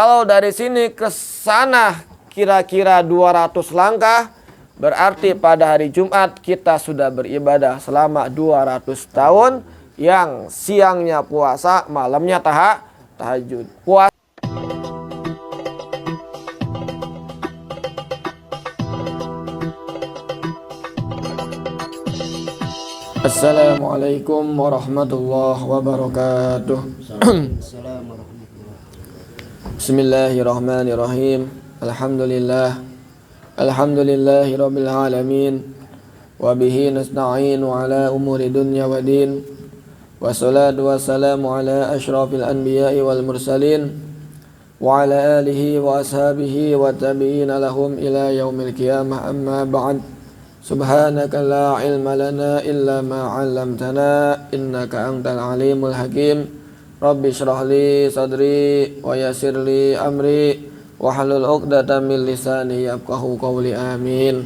Kalau dari sini ke sana kira-kira 200 langkah, berarti pada hari Jumat kita sudah beribadah selama 200 tahun, yang siangnya puasa, malamnya tahajud. Puasa. Assalamualaikum warahmatullahi wabarakatuh. Bismillahirrahmanirrahim. Alhamdulillahi rabbil alamin. Wa bihi nasta'inu ala umuri dunya wa din. Wassalatu wassalamu ala asyrafil anbiya'i wal mursalin, wa ala alihi wa ashabihi wa tabi'ina lahum ila yaumil qiyamah, amma ba'd. Subhanaka la ilma lana illa ma 'allamtana innaka antal alimul hakim. Rabbi shrah li sadri wa yassir li amri wahlul 'uqdatam min lisani yafqahu qawli, amin.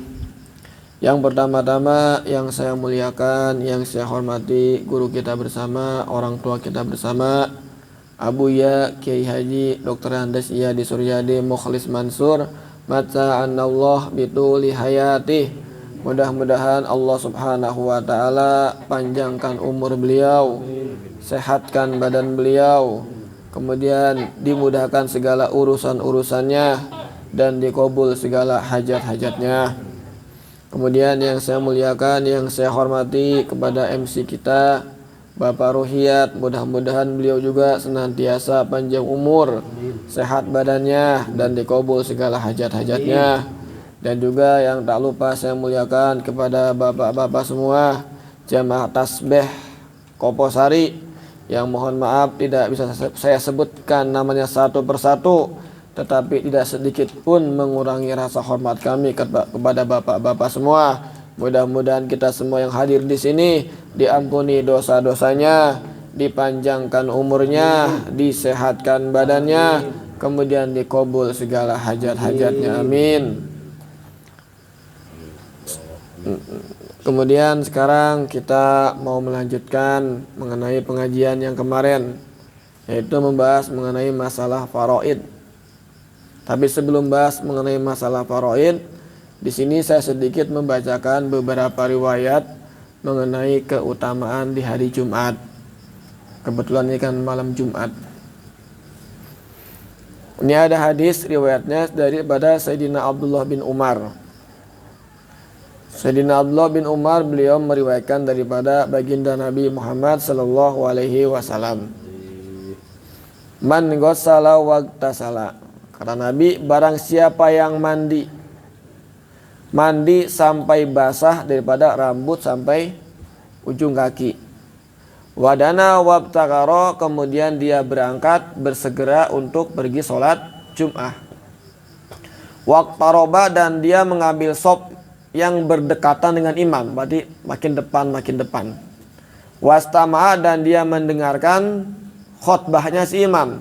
Yang pertama-tama yang saya muliakan, yang saya hormati guru kita bersama, orang tua kita bersama, Abuya Kiai Haji Dr. Andes Iyadi Suryadi Mukhlis Mansur, mata'anallah bituli hayatih. Mudah-mudahan Allah subhanahu wa ta'ala panjangkan umur beliau, sehatkan badan beliau, kemudian dimudahkan segala urusan-urusannya, dan dikabul segala hajat-hajatnya. Kemudian yang saya muliakan, yang saya hormati kepada MC kita, Bapak Ruhiyat, mudah-mudahan beliau juga senantiasa panjang umur, sehat badannya, dan dikabul segala hajat-hajatnya. Dan juga yang tak lupa saya muliakan kepada bapak-bapak semua, jamaah tasbih Koposari, yang mohon maaf tidak bisa saya sebutkan namanya satu persatu, tetapi tidak sedikit pun mengurangi rasa hormat kami kepada bapak-bapak semua. Mudah-mudahan kita semua yang hadir di sini diampuni dosa-dosanya, dipanjangkan umurnya, disehatkan badannya, kemudian dikabul segala hajat-hajatnya, amin. Kemudian sekarang kita mau melanjutkan mengenai pengajian yang kemarin, yaitu membahas mengenai masalah faraid. Tapi sebelum bahas mengenai masalah faraid, di sini saya sedikit membacakan beberapa riwayat mengenai keutamaan di hari Jumat. Kebetulan ini kan malam Jumat. Ini ada hadis riwayatnya daripada Sayyidina Abdullah bin Umar. Sayyidina Abdullah bin Umar, beliau meriwayatkan daripada baginda Nabi Muhammad sallallahu alaihi wasallam, man ghassala waqtasala, kata Nabi, barang siapa yang mandi sampai basah daripada rambut sampai ujung kaki, wadana wabtakaro, kemudian dia berangkat bersegera untuk pergi sholat Jum'ah, waqtaroba, dan dia mengambil sop yang berdekatan dengan imam, berarti makin depan. Wastama'a, dan dia mendengarkan khutbahnya si imam.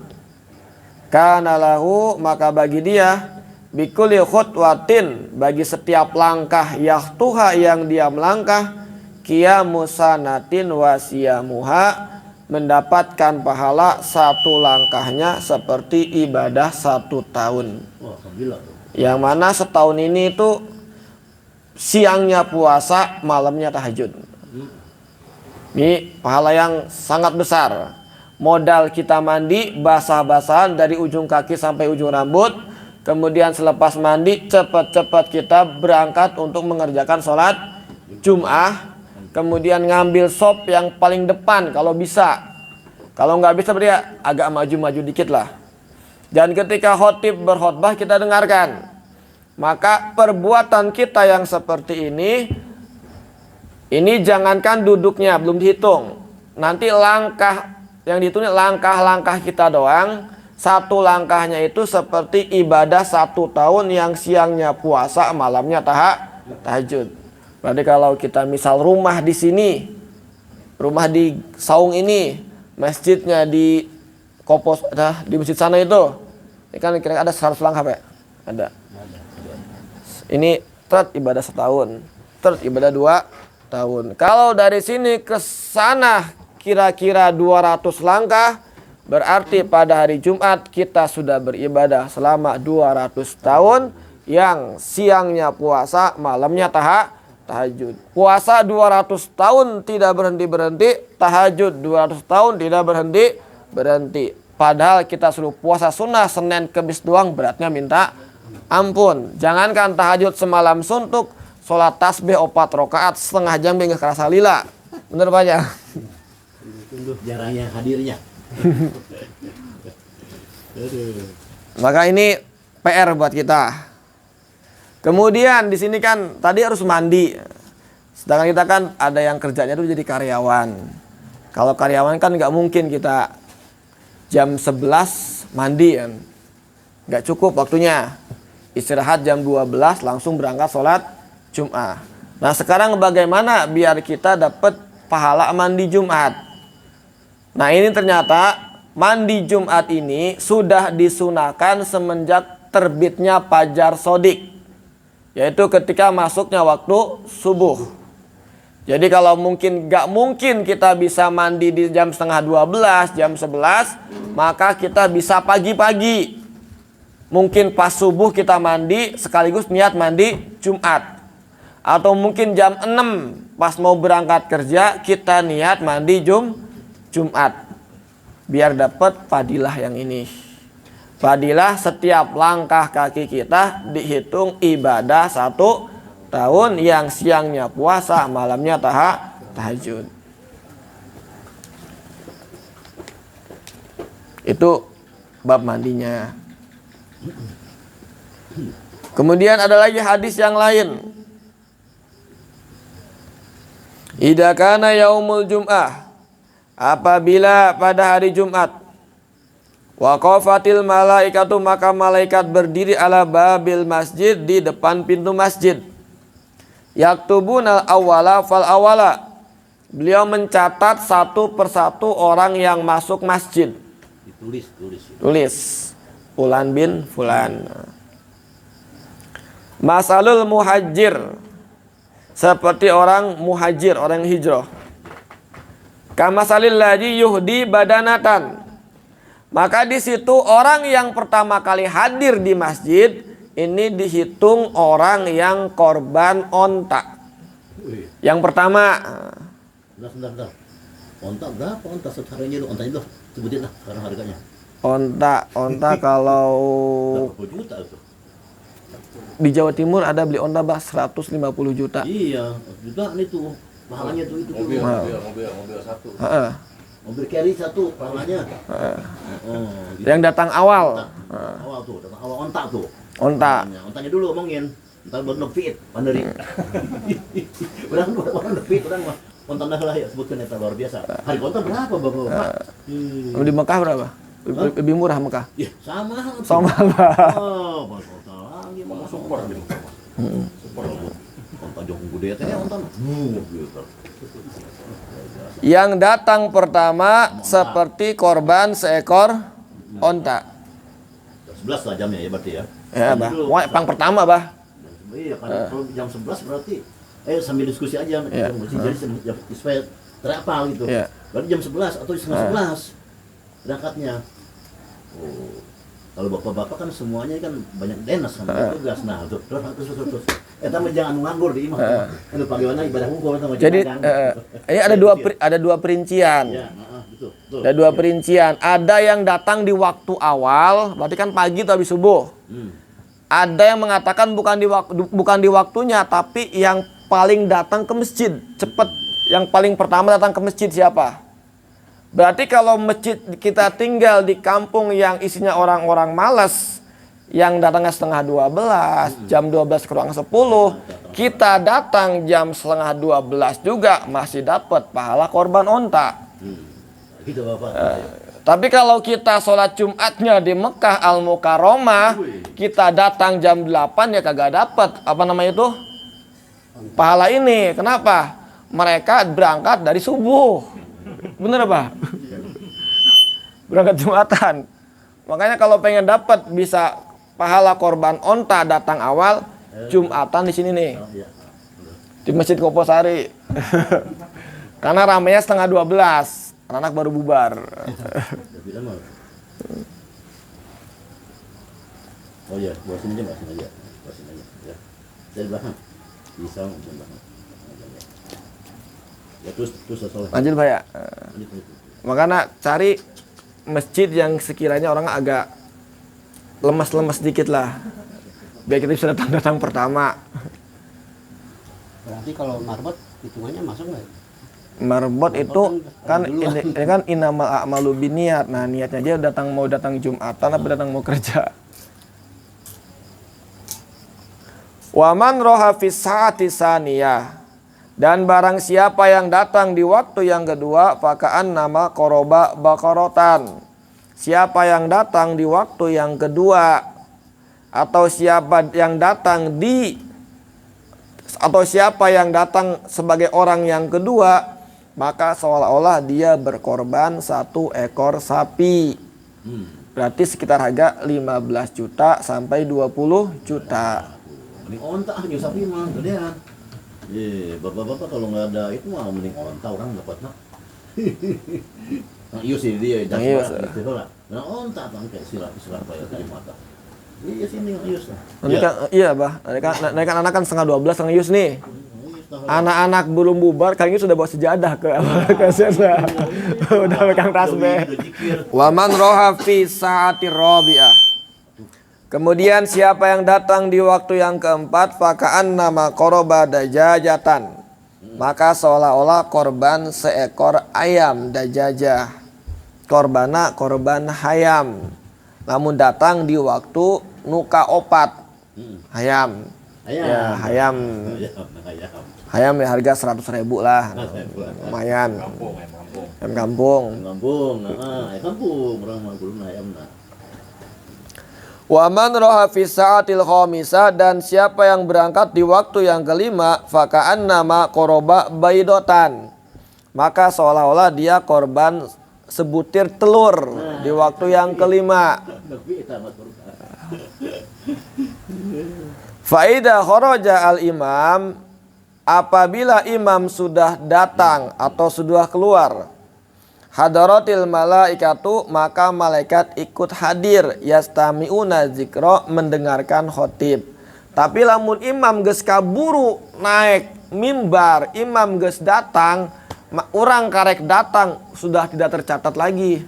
Kana lahu, maka bagi dia, bikulli khutwatin, bagi setiap langkah yahtuha yang dia melangkah, qiyamu sanatin wa siyamuha, mendapatkan pahala satu langkahnya seperti ibadah 1 tahun. Yang mana setahun ini itu siangnya puasa, malamnya tahajud. Ini pahala yang sangat besar. Modal kita mandi basah-basahan dari ujung kaki sampai ujung rambut, kemudian selepas mandi cepat-cepat kita berangkat untuk mengerjakan sholat Jum'ah, kemudian ngambil sop yang paling depan kalau bisa. Kalau nggak bisa berarti agak maju-maju dikit lah. Dan ketika khotib berkhutbah kita dengarkan. Maka perbuatan kita yang seperti ini jangankan duduknya belum dihitung, nanti langkah yang dihitung langkah-langkah kita doang. 1 langkahnya itu seperti ibadah 1 tahun yang siangnya puasa, malamnya tahajud. Berarti kalau kita misal rumah di sini, rumah di Saung ini, masjidnya di Kopos, di masjid sana itu, ini kan kira-kira ada 100 langkah Pak? Ada. Ini ibadah 1 tahun, ibadah 2 tahun. Kalau dari sini ke sana kira-kira 200 langkah, Berarti pada hari Jumat kita sudah beribadah selama 200 tahun, yang siangnya puasa, malamnya tahajud. Puasa 200 tahun tidak berhenti-berhenti, tahajud 200 tahun tidak berhenti-berhenti. Padahal kita suruh puasa sunnah Senin Kemis doang, beratnya minta ampun. Jangankan tahajud semalam suntuk, sholat tasbih 4 rakaat setengah jam hingga kerasa lila. Bener Pak ya? Tunggu jarangnya hadirnya. Maka ini PR buat kita. Kemudian di sini kan tadi harus mandi. Sedangkan kita kan ada yang kerjanya itu jadi karyawan. Kalau karyawan kan nggak mungkin kita jam 11 mandi kan. Nggak cukup waktunya. Istirahat jam 12 langsung berangkat sholat Jumat. Nah sekarang bagaimana biar kita dapat pahala mandi Jumat? Nah ini ternyata mandi Jumat ini sudah disunahkan semenjak terbitnya fajar shodiq, yaitu ketika masuknya waktu subuh. Jadi kalau gak mungkin kita bisa mandi di jam setengah 12, jam 11, maka kita bisa pagi-pagi. Mungkin pas subuh kita mandi sekaligus niat mandi Jumat. Atau mungkin jam 6 pas mau berangkat kerja kita niat mandi Jumat. Biar dapat fadilah yang ini. Fadilah setiap langkah kaki kita dihitung ibadah 1 tahun, yang siangnya puasa, malamnya tahajud. Itu bab mandinya. Kemudian ada lagi hadis yang lain. Idza kana yaumul jum'ah, apabila pada hari Jumat, waqafatil malaikatu, maka malaikat berdiri ala babil masjid, di depan pintu masjid. Yaktubunal awwala fal awwala, beliau mencatat satu persatu orang yang masuk masjid. Tulis Fulan bin Fulan. Masalul muhajir, seperti orang muhajir, orang hijrah. Kamasalil ladzi yuhdi badanatan, maka di situ orang yang pertama kali hadir di masjid ini dihitung orang yang korban onta. Yang pertama. Bentar. Onta berapa? Onta seharusnya lu ontanya dulu. Sebutin lah sekarang harganya. Onta kalau berapa juta itu? Di Jawa Timur ada beli onta 150 juta. Iya, juta itu. Pahalanya tuh itu mobil satu. Mobil carry satu pahalanya. Gitu. Yang datang awal. Datang awal onta tuh. Ontanya dulu omongin. Entar baru nepit, panderi. Udah nepit, udah mah. Onta lah ya sebutkan eta luar biasa. Harga onta berapa Bapak? Di Mekah berapa? Lebih murah Mekah. Iya, sama lah. Oh, onta lagi mau super gitu. Super. Onta jong gede teh onta. Gitu. Yang datang pertama seperti korban seekor onta. 11 lah jamnya ya berarti ya. Ya, Bah. Wah, pang pertama, Bah. Iya, kan kalau jam 11 berarti sambil diskusi aja jadi supaya terapal gitu. Ya. Berarti jam 11 atau setengah 11 berangkatnya. Oh. Kalau bapak-bapak kan semuanya kan banyak dinas kan tugas. Nah, terus. Eta mah jangan nganggur di imah. Anu pagaweana ibadah hukum eta mah. Jadi ada dua perincian. Ya, betul. Ada dua perincian. Ada yang datang di waktu awal, berarti kan pagi atau habis subuh. Ada yang mengatakan bukan di waktunya, tapi yang paling datang ke masjid cepat. Yang paling pertama datang ke masjid siapa? Berarti kalau masjid kita tinggal di kampung yang isinya orang-orang malas, yang datangnya setengah 12, jam 12 kurang 10, kita datang jam setengah 12 juga masih dapat pahala korban onta. Gitu Bapak. Tapi kalau kita sholat Jumatnya di Mekah Al-Mukarramah, kita datang jam 8 ya kagak dapat apa namanya itu? Pahala ini. Kenapa? Mereka berangkat dari subuh. Bener apa? Berangkat Jumatan. Makanya kalau pengen dapat bisa pahala korban onta datang awal, Jumatan di sini nih. Di Masjid Koposari. Karena ramenya setengah 12. Anak baru bubar. Lebih lama. Oh iya, bawasin aja. Ya. Dari belakang. Bisa dari belakang. Ya terus soalnya. Lanjut Pak ya. Lanjut. Makanya cari masjid yang sekiranya orang agak lemas-lemas sedikit lah. Biar kita bisa datang pertama. Berarti kalau marbot hitungannya masuk nggak? Marbot itu kan ini kan inamal a'malu biniat. Nah, niatnya dia mau datang Jumatan apa datang mau kerja. Waman roha fis saati saniyah. Dan barang siapa yang datang di waktu yang kedua, fakaan nama koroba bakorotan. Siapa yang datang di waktu yang kedua, atau siapa yang datang sebagai orang yang kedua, maka seolah-olah dia berkorban 1 ekor sapi. Berarti sekitar harga 15 juta sampai 20 juta. Mending onta aja sapi mah gedean. Bapak-bapak kalau nggak ada itu mah mending onta orang dapat nak. Nah, iya sih dia Nah, iya, gitu lah. Nah, onta kan kayak silat apa ya tadi mata. Iya sini yang ius. Nanti kan iya, Bah. Nanti kan anak kan setengah 12 setengah ius nih. Anak-anak belum bubar kali ini sudah bawa sejadah ke sana. Udah pegang tasbih. Waman roha fi saati rabi'ah. Kemudian siapa yang datang di waktu yang keempat, fakaan nama koroba dajajatan, maka seolah-olah korban seekor ayam dajajah. Korban hayam. Namun datang di waktu nuka opat. Hayam. Ya, hayam. Hayam ya harga 100.000 lah. Lumayan. Ayam kampung. Kampung orang mah belum ayam nah. Waman roha fi sa'atil khamisah, dan siapa yang berangkat di waktu yang kelima, fakaan nama koroba baidotan, maka seolah-olah dia korban sebutir telur di waktu yang kelima. Faida kharaja al imam, apabila imam sudah datang atau sudah keluar, hadaratil malaikatu, maka malaikat ikut hadir, yastami'una zikro, mendengarkan khotib. Tapi lamun imam geus kaburu naik mimbar, imam geus datang, orang karek datang sudah tidak tercatat lagi.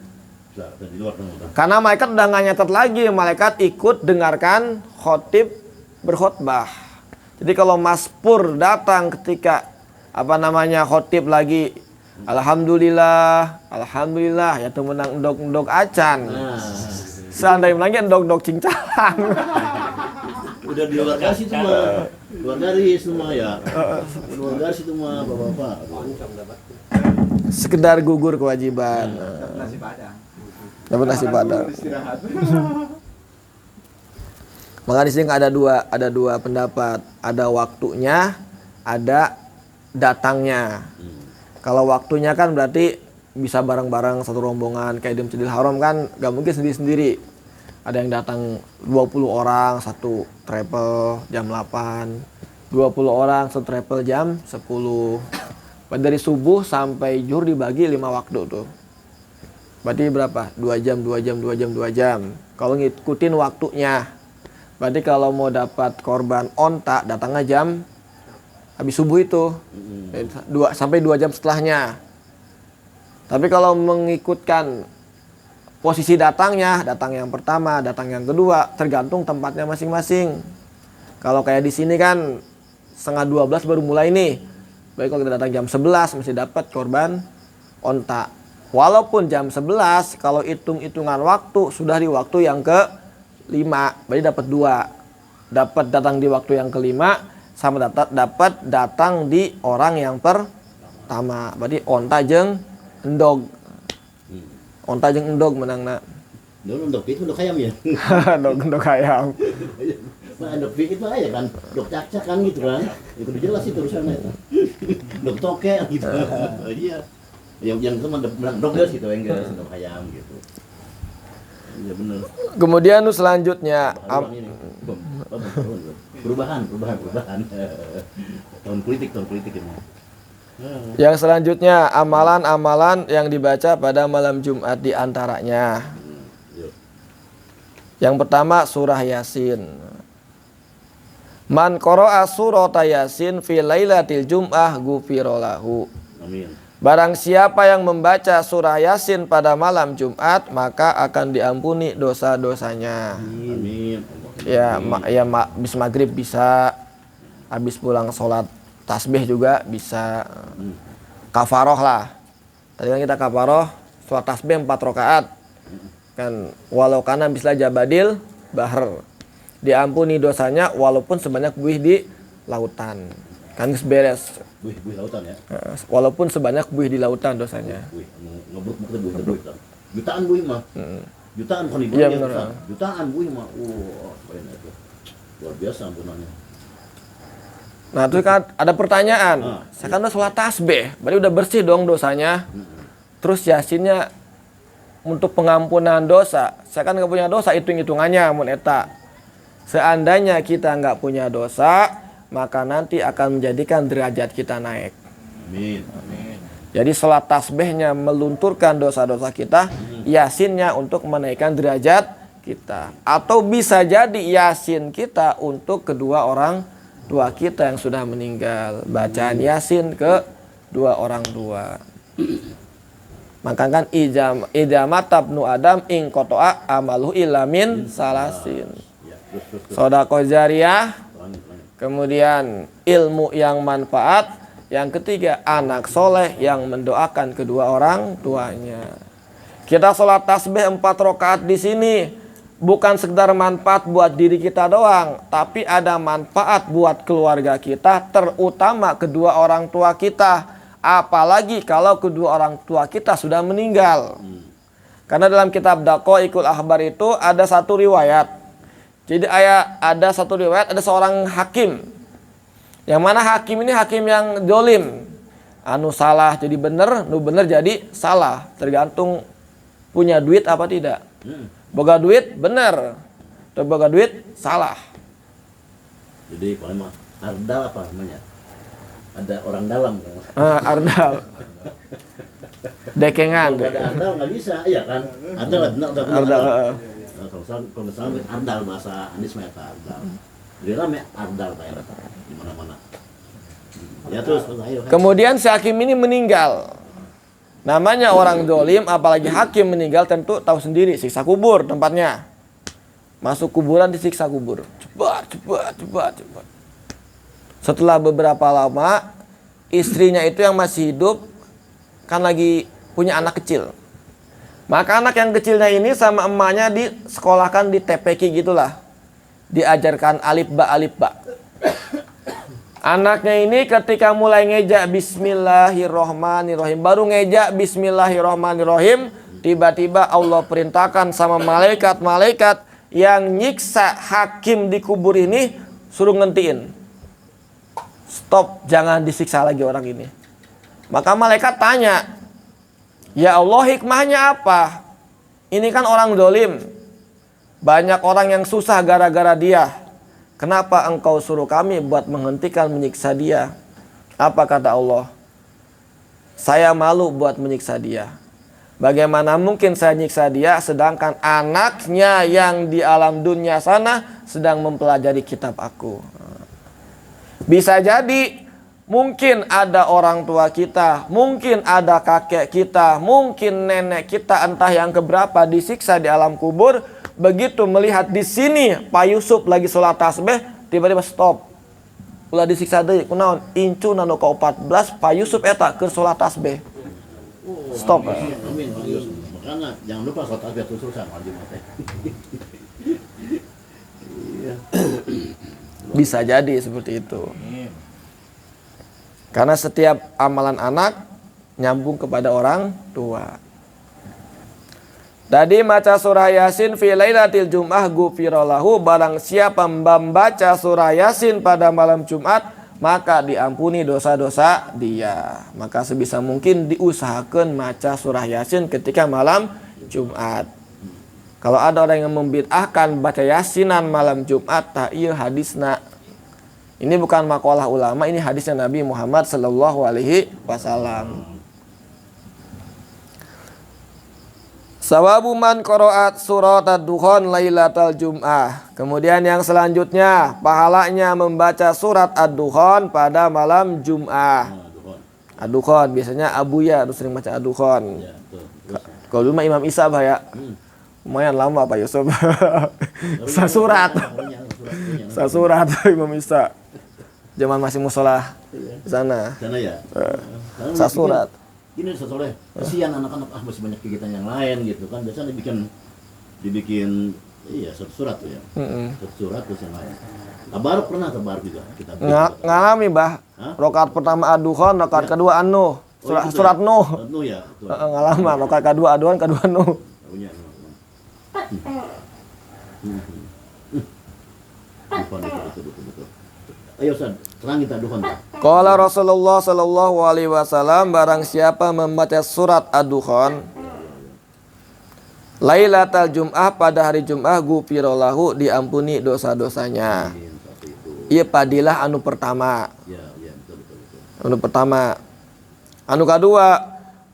Karena malaikat udah nggak nyatat lagi, malaikat ikut dengarkan khotib berkhotbah. Jadi kalau maspur datang ketika khotib lagi Alhamdulillah ya tuh menang endok acan. Seandainya lagi endok cincang. Udah di luar garis itu mah. Luar garis semua ya. Luar garis itu mah Bapak-bapak. Sekedar gugur kewajiban. Dapat nasi padang. Maka di sini ada dua pendapat. Ada waktunya, ada datangnya. Kalau waktunya kan berarti bisa bareng-bareng satu rombongan kayak di Masjidil Haram kan gak mungkin sendiri-sendiri. Ada yang datang 20 orang satu travel jam 8, 20 orang satu travel jam 10. Dari subuh sampai zuhur dibagi 5 waktu tuh. Berarti berapa? 2 jam. Kalau ngikutin waktunya. Berarti kalau mau dapat korban onta datangnya jam habis subuh itu 2 jam setelahnya. Tapi kalau mengikutkan posisi datangnya, datang yang pertama, datang yang kedua, tergantung tempatnya masing-masing. Kalau kayak di sini kan 11:30 baru mulai nih. Baik kalau kita datang jam 11 masih dapat korban onta. Walaupun jam 11 kalau hitung-hitungan waktu sudah di waktu yang ke-5, berarti dapat 2. Dapat datang di waktu yang ke-5 sama dapat datang di orang yang pertama. Berarti onta jeung endog. Onta jeung endog menangna. Endog itu endog ayam ya. endog ayam. Nah, endog itu aja kan. Endog cacak kan gitu kan. Itu jelas itu urusannya itu. Endog toke gitu. Iya. Yang itu mah endog gitu enggak endog ayam gitu. Iya benar. Kemudian selanjutnya perubahan tahun politik ini. Yang selanjutnya amalan-amalan yang dibaca pada malam Jumat di antaranya. Yuk. Yang pertama surah Yasin. Man qara'a surata Yasin fi lailatil jum'ah ghufira lahu. Amin. Barang siapa yang membaca surah Yasin pada malam Jumat, maka akan diampuni dosa-dosanya. Amin. Ya, habis maghrib bisa, habis pulang sholat tasbih juga bisa. Kafaroh lah. Tadi kan kita kafaroh sholat tasbih 4 rakaat. Kan walau kana misla jabadil bahr. Diampuni dosanya walaupun sebanyak buih di lautan. Kan beres. Buih lautan ya. Walaupun sebanyak buih di lautan dosanya. Buih ngebruk buih. Jutaan buih mah. Jutaan bukan Iya, ribuan benar. Jutaan buih mah. Banyak itu. Luar biasa ampunannya. Nah itu kan ada pertanyaan. Saya kan udah sholat tasbih, berarti udah bersih dong dosanya. Terus Yasinnya untuk pengampunan dosa. Saya kan nggak punya dosa, hitung-hitungannya mun eta. Seandainya kita nggak punya dosa, maka nanti akan menjadikan derajat kita naik. Amin. Jadi sholat tasbihnya melunturkan dosa-dosa kita, Yasinnya untuk menaikkan derajat kita. Atau bisa jadi Yasin kita untuk kedua orang tua kita yang sudah meninggal. Bacaan Yasin ke dua orang tua. Maka kan ijamatab nu adam ing kotoa amaluhu ilamin salasin. Sodaqah jariyah, kemudian ilmu yang manfaat, yang ketiga anak soleh yang mendoakan kedua orang tuanya. Kita sholat tasbih 4 rakaat di sini bukan sekedar manfaat buat diri kita doang, tapi ada manfaat buat keluarga kita, terutama kedua orang tua kita. Apalagi kalau kedua orang tua kita sudah meninggal. Karena dalam kitab Daqaiqul Akhbar itu ada satu riwayat. Jadi ada satu riwayat, ada seorang hakim. Yang mana hakim ini hakim yang dolim. Anu salah jadi bener, nu bener jadi salah. Tergantung punya duit apa tidak. Boga duit bener, atau boga duit salah. Jadi kalau mah ardal apa namanya? Ada orang dalam. Ardal. Dekengan. Kalau ada ardal nggak bisa, iya kan? Ardal benar Ardal. Kalau misalnya ardal bahasa Andis mah eta ardal. Jadi rame ardal kayak di mana-mana. Ya terus ayo. Kemudian si hakim ini meninggal. Namanya orang dolim, apalagi hakim meninggal tentu tahu sendiri, siksa kubur tempatnya. Masuk kuburan disiksa kubur. Cepat. Setelah beberapa lama, istrinya itu yang masih hidup kan lagi punya anak kecil. Maka anak yang kecilnya ini sama emaknya disekolahkan di TPQ gitulah. Diajarkan alif ba. Anaknya ini ketika mulai ngejak bismillahirrohmanirrohim, baru ngejak bismillahirrohmanirrohim, tiba-tiba Allah perintahkan sama malaikat-malaikat yang nyiksa hakim di kubur ini, suruh ngentiin. Stop, jangan disiksa lagi orang ini. Maka malaikat tanya, ya Allah hikmahnya apa? Ini kan orang dolim. Banyak orang yang susah gara-gara dia. Kenapa engkau suruh kami buat menghentikan menyiksa dia? Apa kata Allah? Saya malu buat menyiksa dia. Bagaimana mungkin saya nyiksa dia sedangkan anaknya yang di alam dunia sana sedang mempelajari kitab aku. Bisa jadi mungkin ada orang tua kita, mungkin ada kakek kita, mungkin nenek kita entah yang keberapa disiksa di alam kubur. Begitu melihat di sini Pak Yusuf lagi sholat tasbih, tiba-tiba stop. Ulah disiksa deui kunaon? Incu nanu ka 14 Pak Yusuf eta keur sholat tasbih. Stop. Amin, Bang Yus. Makanya jangan lupa sholat tasbih terus sama Jumat teh. Bisa jadi seperti itu. Karena setiap amalan anak nyambung kepada orang tua. Tadi baca surah Yasin fi lailatil jum'ah ghufira lahu, barang siapa membaca surah Yasin pada malam Jumat maka diampuni dosa-dosa dia. Maka sebisa mungkin diusahakan baca surah Yasin ketika malam Jumat. Kalau ada orang yang membid'ahkan baca Yasinan malam Jumat, tak iya hadisna. Ini bukan makalah ulama, ini hadisnya Nabi Muhammad sallallahu alaihi wasallam. Sawabu man qara'at surat ad-dukhan lailatal jum'ah. Kemudian yang selanjutnya, pahalanya membaca surat ad-dukhan pada malam Jum'ah. Ad-dukhan biasanya Abu ya harus sering baca ad-dukhan. Ya, betul. Terus, Kalau dulu mah Imam Isa bah ya. Lumayan lama Pak Yusuf. Sasurat. Sasurat Imam Isa. Zaman masih musola sana. sana ya. Sasurat. Gini Soleh, kasihan anak-anak masih banyak kegiatan yang lain gitu kan. Biasanya dibikin iya satu surat tuh ya. Satu surat terus yang lain. Tabaruk pernah tabaruk juga kita. Ngalami bah. Rakaat pertama ad-dukhan, rakaat kedua an-nuh. Surat Nuh. Nuh ya. Betul. Ngalaman rakaat kedua ad-dukhan, kedua Nuh. Punya betul. Ayo Ustaz, terangin tak dukhan tak. Qala Rasulullah sallallahu alaihi wasallam, barang siapa membaca surat ad-dukhan Lailatal Jum'ah pada hari Jum'ah, ghufira lahu, diampuni dosa-dosanya. Ieu padilah anu pertama. Ya, betul. Anu pertama. Anu kedua,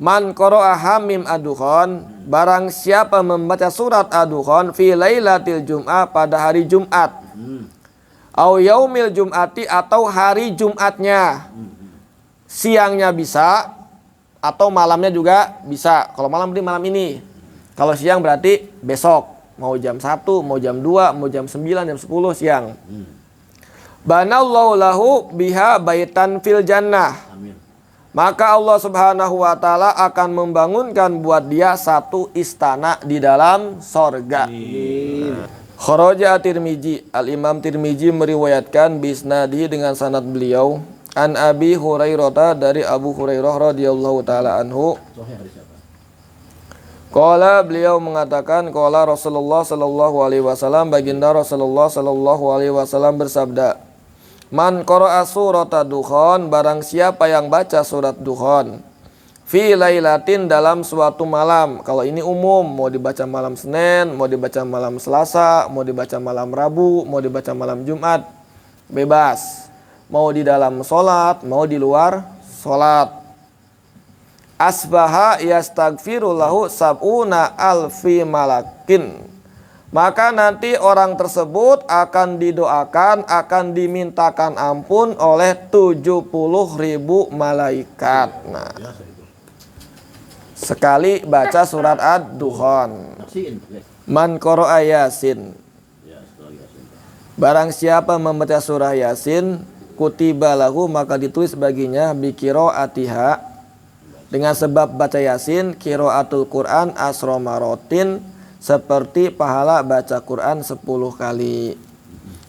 man qara'a hamim ad-dukhan, barang siapa membaca surat ad-dukhan fi lailatil Jum'ah pada hari Jumat. Au yaumil Jum'ati, atau hari Jumatnya. Siangnya bisa atau malamnya juga bisa. Kalau malam berarti malam ini. Kalau siang berarti besok. Mau jam 1, mau jam 2, mau jam 9, jam 10 siang. Banallahu lahu biha baitan fil jannah. Amin. Maka Allah Subhanahu wa taala akan membangunkan buat dia satu istana di dalam sorga. Kharaja Tirmizi, Al-Imam Tirmizi meriwayatkan bisnadi dengan sanad beliau an Abi Hurairah, dari Abu Hurairah radhiyallahu taala anhu. Sahih hadis apa? Qala, beliau mengatakan, qala Rasulullah sallallahu alaihi wasallam, baginda Rasulullah sallallahu alaihi wasallam bersabda, man qara'a surat ad-dukhan, barang siapa yang baca surat dukhan fi lailatin, dalam suatu malam. Kalau ini umum, mau dibaca malam Senin, mau dibaca malam Selasa, mau dibaca malam Rabu, mau dibaca malam Jumat, bebas. Mau di dalam sholat, mau di luar sholat. Asbaha yastaghfiru lahu sab'una alfi malakin, maka nanti orang tersebut akan didoakan, akan dimintakan ampun oleh 70.000 malaikat. Nah, sekali baca surat ad-dukhan. Man qara'a Yasin, barang siapa membaca surah Yasin, kutiba lahu, maka ditulis baginya bi qiraatiha, dengan sebab baca Yasin, qiraatul Quran asra marotin, seperti pahala baca Quran 10 kali.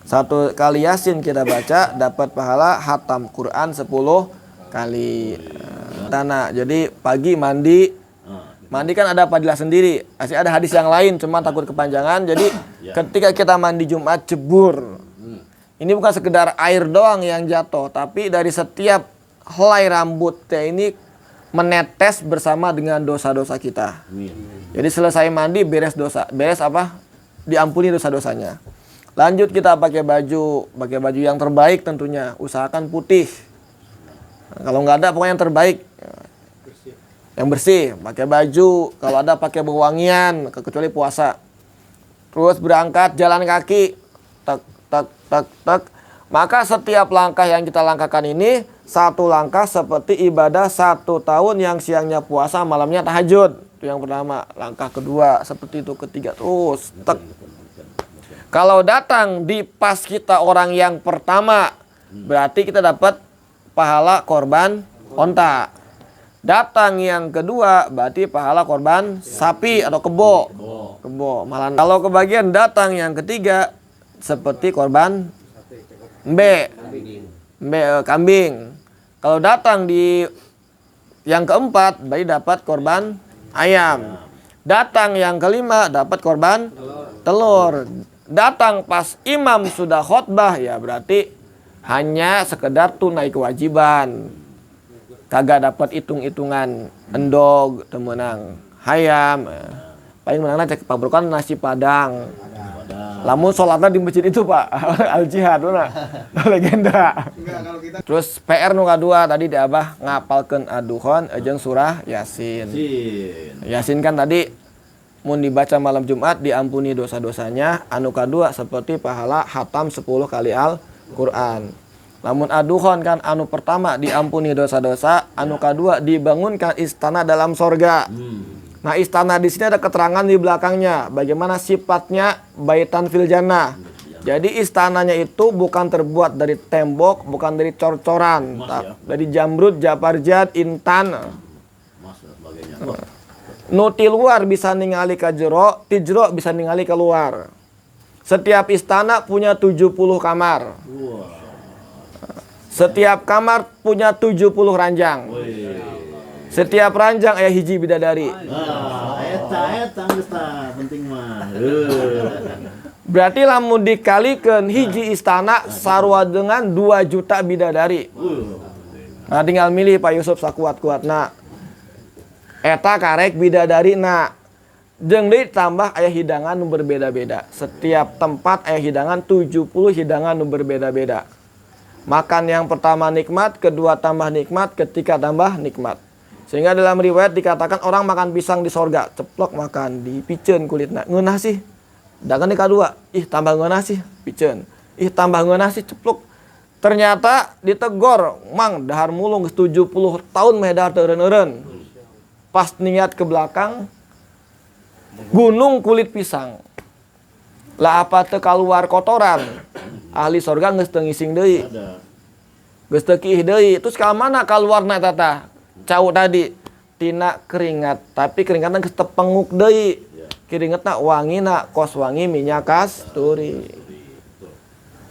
Satu kali Yasin kita baca dapat pahala hatam Quran 10 kali. Tanah. Jadi pagi mandi kan ada fadilah sendiri. Masih ada hadis yang lain, cuma takut kepanjangan. Jadi ketika kita mandi Jumat jebur, ini bukan sekedar air doang yang jatuh, tapi dari setiap helai rambutnya ini menetes bersama dengan dosa-dosa kita. Jadi selesai mandi beres dosa, diampuni dosa-dosanya. Lanjut kita pakai baju yang terbaik tentunya. Usahakan putih. Kalau nggak ada pokoknya yang terbaik. Yang bersih, pakai baju, kalau ada pakai wangian, kecuali puasa. Terus berangkat jalan kaki, tak. Maka setiap langkah yang kita langkahkan ini satu langkah seperti ibadah 1 tahun yang siangnya puasa, malamnya tahajud. Itu yang pertama. Langkah kedua seperti itu, ketiga terus. Kalau datang di pas kita orang yang pertama, berarti kita dapat pahala korban onta. Datang yang kedua berarti pahala korban sapi atau kebo. Malah kalau kebagian datang yang ketiga seperti korban kambing. Kalau datang di yang keempat berarti dapat korban ayam. Datang yang kelima dapat korban telur. Datang pas imam sudah khotbah, ya berarti hanya sekedar tunai kewajiban. Kagak dapat hitung-hitungan endog, temenang hayam. Paling menang cek pabrokan nasi padang. Lamun sholatnya di masjid itu Pak, al jihad mana? Legenda. Terus PR nu kadua tadi di Abah ngapalkeun aduhon jeung surah Yasin. Yasin kan tadi mun dibaca malam Jumat diampuni dosa-dosanya. Anu kadua seperti pahala hatam 10 kali Al-Qur'an. Lamun aduhon kan anu pertama diampuni dosa-dosa, anu kadua dibangunkan istana dalam sorga. Nah istana di sini ada keterangan di belakangnya bagaimana sifatnya baitan fil jannah. Jadi istananya itu bukan terbuat dari tembok, bukan dari cor-coran, dari jamrud, japarjad, intan. Nu ti luar bisa ningali ka jero, ti jero bisa ningali keluar. Setiap istana punya 70 kamar. Setiap kamar punya 70 ranjang. Setiap ranjang aya hiji bidadari. Eta geus penting mah. Berarti lamun dikalikeun hiji istana sarua dengan 2 juta bidadari. Nah tinggal milih Pak Yusuf sakuat-kuatna. Eta karek bidadarina. Jeung deui tambah aya hidangan nu berbeda-beda. Setiap tempat aya hidangan 70 hidangan nu berbeda-beda. Makan yang pertama nikmat, kedua tambah nikmat, ketiga tambah nikmat. Sehingga dalam riwayat dikatakan orang makan pisang di sorga, ceplok makan, dipiceun kulitna. Ngeunah sih. Dagan kedua, ih tambah ngeunah sih, piceun. Ih tambah ngeunah sih, ceplok. Ternyata ditegor, mang dahar mulung 70 tahun meh dahar teu eureun-eureun. Pas niat ke belakang, gunung kulit pisang. Lah apa teu kaluar kotoran? Ahli sorga geus teu ngising deui. Geus teu kiih deui. Terus ka mana kaluarna eta tah? Cau tadi tina keringat, tapi keringatna geus tepenguk deui. Keringetna wangina kos wangi minyak kasturi.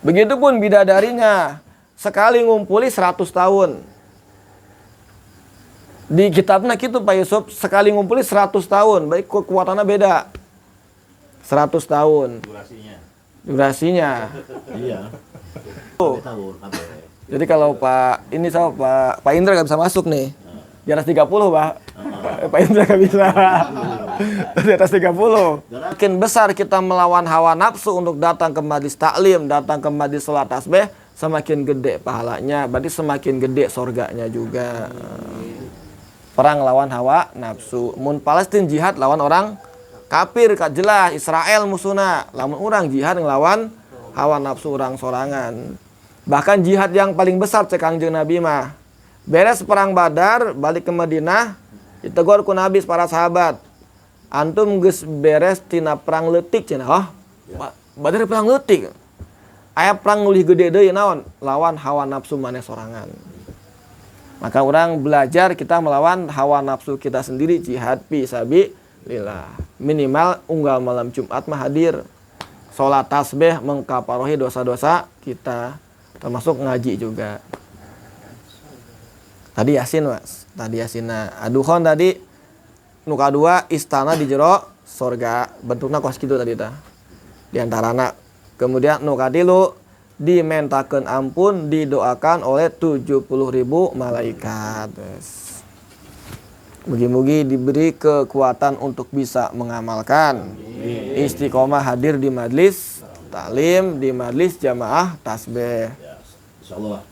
Begitupun bidadarinya, sekali ngumpuli 100 tahun. Di kitabna kitu Pak Yusuf, sekali ngumpuli 100 tahun, baik kekuatannya beda. 100 tahun. Durasinya. Iya. Jadi kalau Pak ini sama Pak Indra nggak bisa masuk nih. Di atas 30 Pak. Pak Indra nggak bisa. Di atas 30. Makin besar kita melawan hawa nafsu untuk datang ke majlis taklim, datang ke majlis salat tasbih, semakin gede pahalanya. Berarti semakin gede sorganya juga. Perang lawan hawa nafsu. Mun Palestina jihad lawan orang kafir, jelas Israel musuhna. Lamun orang jihad ngelawan hawa nafsu orang sorangan. Bahkan jihad yang paling besar cek Kangjeng Nabi mah. Beres perang Badar, balik ke Madinah, ditegur ku Nabi para sahabat. Antum geus beres tina perang leutik cenah. Oh, Badar perang leutik. Aya perang leuwih gede deui naon? Lawan hawa nafsu maneh sorangan. Maka orang belajar kita melawan hawa nafsu kita sendiri, jihad fi sabilillah. Minimal unggal malam Jumat mah hadir. Salat tasbih mengkafarohi dosa-dosa kita, termasuk ngaji juga. Tadi Yasin Mas, tadi Yasin. Aduhon tadi nuka 2 istana di jero sorga, bentuknya kos kitu tadi tah. Di antarana. Kemudian nuka 3 dimentakeun ampun, didoakan oleh 70.000 malaikat. Mugi-mugi diberi kekuatan untuk bisa mengamalkan. Istiqomah hadir di majlis taklim, di majlis jamaah tasbih. Insyaallah.